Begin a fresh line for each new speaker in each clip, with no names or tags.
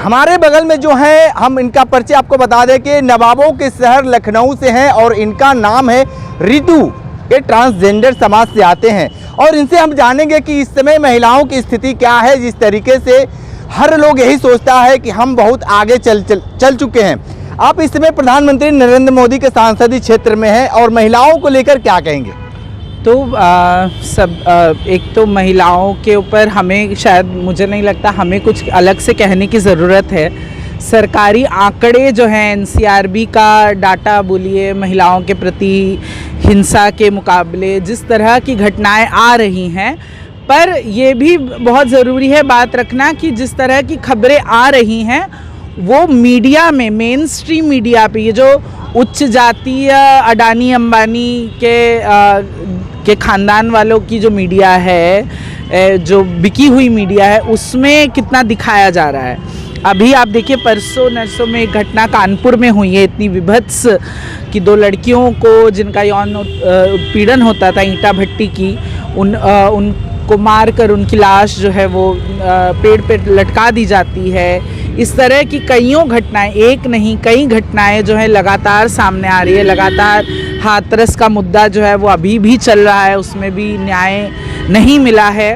हमारे बगल में जो है, हम इनका परिचय आपको बता दें कि नवाबों के शहर लखनऊ से हैं और इनका नाम है रितु। ये ट्रांसजेंडर समाज से आते हैं और इनसे हम जानेंगे कि इस समय महिलाओं की स्थिति क्या है। जिस तरीके से हर लोग यही सोचता है कि हम बहुत आगे चल चुके हैं। आप इस समय प्रधानमंत्री नरेंद्र मोदी के संसदीय क्षेत्र में हैं और महिलाओं को लेकर क्या कहेंगे?
तो एक तो महिलाओं के ऊपर हमें, शायद मुझे नहीं लगता हमें कुछ अलग से कहने की ज़रूरत है। सरकारी आंकड़े जो हैं, एनसीआरबी का डाटा बोलिए, महिलाओं के प्रति हिंसा के मुकाबले जिस तरह की घटनाएं आ रही हैं, पर ये भी बहुत ज़रूरी है बात रखना कि जिस तरह की खबरें आ रही हैं वो मीडिया में, मेन स्ट्रीम मीडिया पे, ये जो उच्च जातीय अडानी अंबानी के ख़ानदान वालों की जो मीडिया है, जो बिकी हुई मीडिया है, उसमें कितना दिखाया जा रहा है। अभी आप देखिए, परसों नरसों में एक घटना कानपुर में हुई है, इतनी विभत्स कि 2 लड़कियों को जिनका यौन उत्पीड़न होता था ईंटा भट्टी की, उनको मारकर उनकी लाश जो है वो पेड़ पे लटका दी जाती है। इस तरह की कईयों घटनाएं, एक नहीं कई घटनाएं जो है लगातार सामने आ रही है। लगातार हाथरस का मुद्दा जो है वो अभी भी चल रहा है, उसमें भी न्याय नहीं मिला है।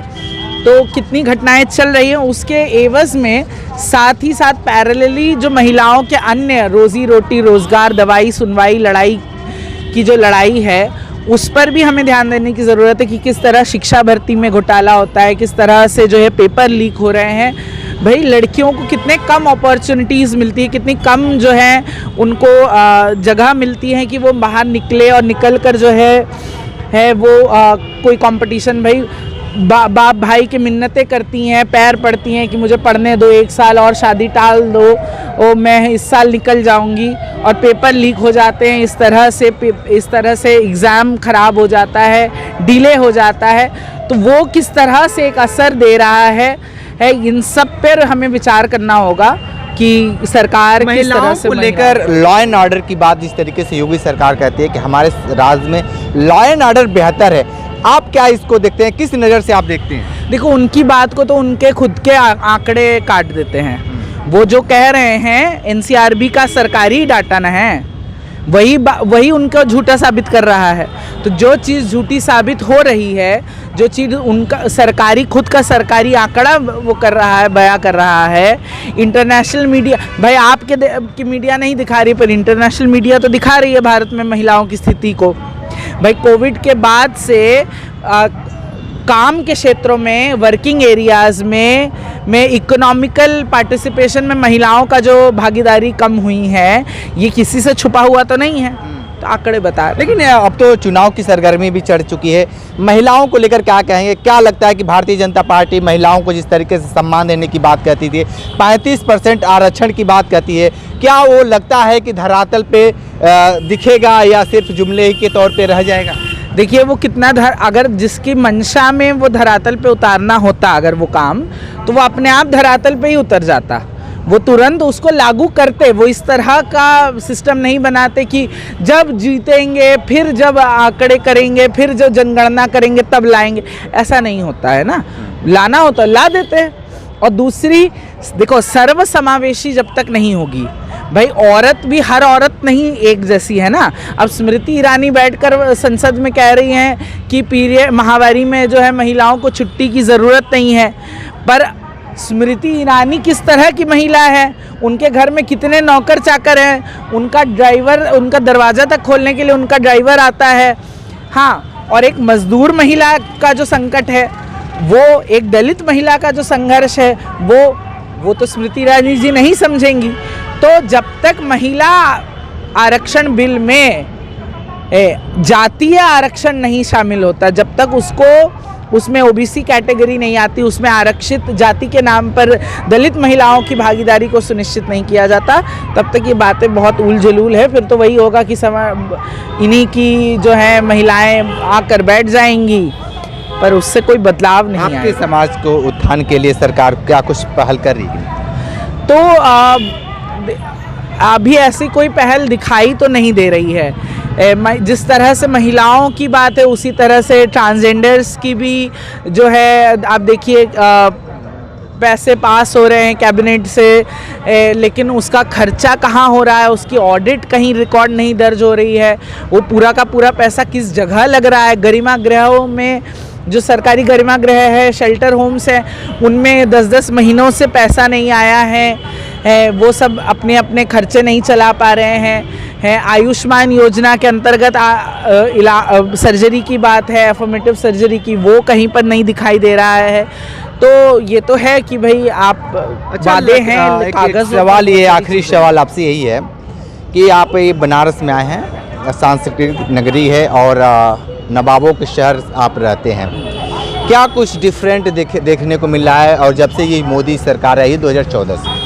तो कितनी घटनाएं चल रही हैं, उसके एवज में साथ ही साथ पैरेलली जो महिलाओं के अन्य रोज़ी रोटी, रोज़गार, दवाई, सुनवाई, लड़ाई की जो लड़ाई है, उस पर भी हमें ध्यान देने की ज़रूरत है कि किस तरह शिक्षा भर्ती में घोटाला होता है, किस तरह से जो है पेपर लीक हो रहे हैं। भाई, लड़कियों को कितने कम अपॉर्चुनिटीज़ मिलती है, कितनी कम जो है उनको जगह मिलती है कि वो बाहर निकले और निकल कर जो है वो कोई कंपटीशन, भाई बाप भाई की मिन्नतें करती हैं, पैर पड़ती हैं कि मुझे पढ़ने दो, 1 साल और शादी टाल दो, और मैं इस साल निकल जाऊंगी, और पेपर लीक हो जाते हैं। इस तरह से एग्ज़ाम ख़राब हो जाता है, डिले हो जाता है। तो वो किस तरह से एक असर दे रहा है, इन सब पर हमें विचार करना होगा कि सरकार किस तरह से
लेकर लॉ एंड ऑर्डर की बात जिस तरीके से योगी सरकार कहती है कि हमारे राज्य में लॉ एंड ऑर्डर बेहतर है, आप क्या इसको देखते हैं, किस नज़र से आप देखते हैं?
देखो, उनकी बात को तो उनके खुद के आंकड़े काट देते हैं। वो जो कह रहे हैं एनसीआरबी का सरकारी डाटा न है, वही उनको झूठा साबित कर रहा है। तो जो चीज़ झूठी साबित हो रही है, जो चीज़ उनका खुद का सरकारी आंकड़ा वो कर रहा है, बयां कर रहा है, इंटरनेशनल मीडिया, भाई आपके मीडिया नहीं दिखा रही, पर इंटरनेशनल मीडिया तो दिखा रही है भारत में महिलाओं की स्थिति को। भाई, कोविड के बाद से काम के क्षेत्रों में, वर्किंग एरियाज़ में इकोनॉमिकल पार्टिसिपेशन में महिलाओं का जो भागीदारी कम हुई है, ये किसी से छुपा हुआ तो नहीं है, तो आंकड़े बता।
लेकिन अब तो चुनाव की सरगर्मी भी चढ़ चुकी है, महिलाओं को लेकर क्या कहेंगे? क्या लगता है कि भारतीय जनता पार्टी महिलाओं को जिस तरीके से सम्मान देने की बात कहती थी, 35% आरक्षण की बात कहती है, क्या वो लगता है कि धरातल पे दिखेगा या सिर्फ जुमले के तौर पे रह जाएगा?
देखिए, वो कितना अगर जिसकी मंशा में वो धरातल पे उतारना होता अगर वो काम, तो वो अपने आप धरातल पे ही उतर जाता। वो तुरंत उसको लागू करते। वो इस तरह का सिस्टम नहीं बनाते कि जब जीतेंगे, फिर जब आंकड़े करेंगे, फिर जब जनगणना करेंगे तब लाएंगे। ऐसा नहीं होता है ना, लाना होता ला देते हैं। और दूसरी, देखो, सर्व समावेशी जब तक नहीं होगी, भाई औरत भी, हर औरत नहीं एक जैसी है ना। अब स्मृति ईरानी बैठकर संसद में कह रही हैं कि पीरियड, माहवारी में जो है महिलाओं को छुट्टी की ज़रूरत नहीं है, पर स्मृति ईरानी किस तरह की महिला है, उनके घर में कितने नौकर चाकर हैं, उनका ड्राइवर, उनका दरवाज़ा तक खोलने के लिए उनका ड्राइवर आता है। हाँ, और एक मजदूर महिला का जो संकट है, वो एक दलित महिला का जो संघर्ष है, वो तो स्मृति ईरानी जी नहीं समझेंगी। तो जब तक महिला आरक्षण बिल में जातीय आरक्षण नहीं शामिल होता, जब तक उसमें ओबीसी कैटेगरी नहीं आती, उसमें आरक्षित जाति के नाम पर दलित महिलाओं की भागीदारी को सुनिश्चित नहीं किया जाता, तब तक ये बातें बहुत उलझुल है। फिर तो वही होगा कि इन्हीं की जो है महिलाएं आकर बैठ जाएंगी, पर उससे कोई बदलाव नहीं आएगा।
आपके समाज को उत्थान के लिए सरकार क्या कुछ पहल कर रही है?
तो अभी ऐसी कोई पहल दिखाई तो नहीं दे रही है। जिस तरह से महिलाओं की बात है, उसी तरह से ट्रांसजेंडर्स की भी जो है, आप देखिए पैसे पास हो रहे हैं कैबिनेट से, लेकिन उसका खर्चा कहाँ हो रहा है, उसकी ऑडिट कहीं रिकॉर्ड नहीं दर्ज हो रही है, वो पूरा का पूरा पैसा किस जगह लग रहा है। गरिमा गृहों में, जो सरकारी गरिमा गृह है, शेल्टर होम्स हैं, उनमें 10-10 महीनों से पैसा नहीं आया है, वो सब अपने अपने खर्चे नहीं चला पा रहे हैं। आयुष्मान योजना के अंतर्गत सर्जरी की बात है, एफर्मेटिव सर्जरी की, वो कहीं पर नहीं दिखाई दे रहा है। तो ये तो है कि भाई आप वादे हैं, कागज।
सवाल ये, आखिरी सवाल आपसे यही है कि आप ये बनारस में आए हैं, सांस्कृतिक नगरी है और नवाबों के शहर आप रहते हैं, क्या कुछ डिफरेंट देखने को मिल रहा है और जब से ये मोदी सरकार आई 2014 से?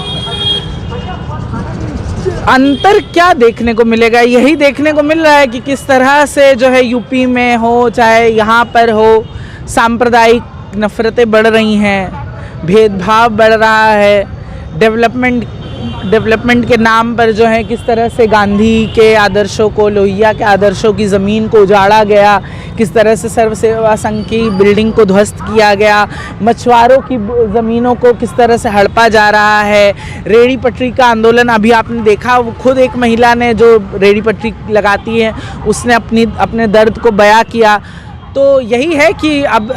अंतर क्या देखने को मिलेगा, यही देखने को मिल रहा है कि किस तरह से जो है यूपी में हो चाहे यहाँ पर हो, सांप्रदायिक नफरतें बढ़ रही हैं, भेदभाव बढ़ रहा है, डेवलपमेंट के नाम पर जो है किस तरह से गांधी के आदर्शों को, लोहिया के आदर्शों की ज़मीन को उजाड़ा गया, किस तरह से सर्व सेवा संघ की बिल्डिंग को ध्वस्त किया गया, मछुआरों की ज़मीनों को किस तरह से हड़पा जा रहा है, रेहड़ी पटरी का आंदोलन अभी आपने देखा, वो खुद एक महिला ने जो रेहड़ी पटरी लगाती है उसने अपने दर्द को बयां किया। तो यही है कि अब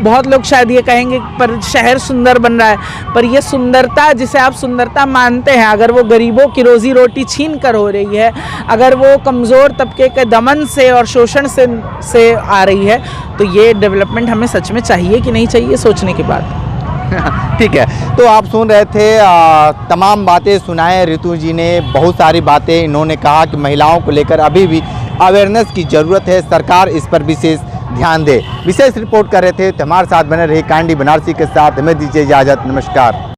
बहुत लोग शायद ये कहेंगे पर शहर सुंदर बन रहा है, पर ये सुंदरता जिसे आप सुंदरता मानते हैं, अगर वो गरीबों की रोजी रोटी छीन कर हो रही है, अगर वो कमज़ोर तबके के दमन से और शोषण से आ रही है, तो ये डेवलपमेंट हमें सच में चाहिए कि नहीं चाहिए, सोचने की बात।
ठीक है, तो आप सुन रहे थे, तमाम बातें सुनाए ऋतु जी ने, बहुत सारी बातें इन्होंने कहा कि महिलाओं को लेकर अभी भी अवेयरनेस की ज़रूरत है, सरकार इस पर विशेष ध्यान दे। विशेष रिपोर्ट कर रहे थे, हमारे साथ बने रहे कैंडी बनारसी के साथ, हमें दीजिए इजाज़त, नमस्कार।